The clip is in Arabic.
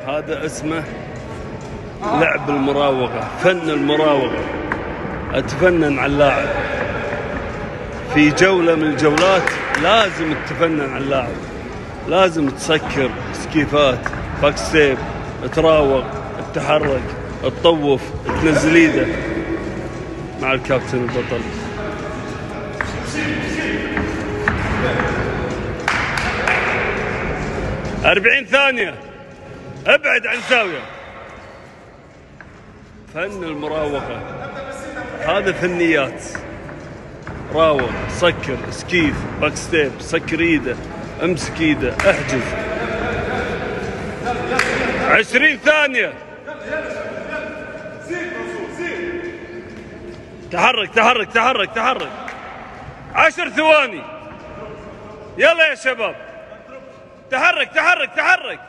هذا اسمه لعب المراوغة، فن المراوغة. أتفنن على اللاعب في جولة من الجولات، لازم تتفنن على اللاعب، لازم تسكر سكيفات، باك ستيب، تراوغ، تتحرك، تطوف، تنزل ايده مع الكابتن البطل. 40 ثانية، ابعد عن زاوية. فن المراوغة هذا فنيات. راوغ، سكر، سكيف، باك ستيب، سكر ايده، امسك ايده، احجز. 20 ثانية. تحرك تحرك تحرك تحرك. 10 ثواني. يلا يا شباب، تحرك تحرك تحرك.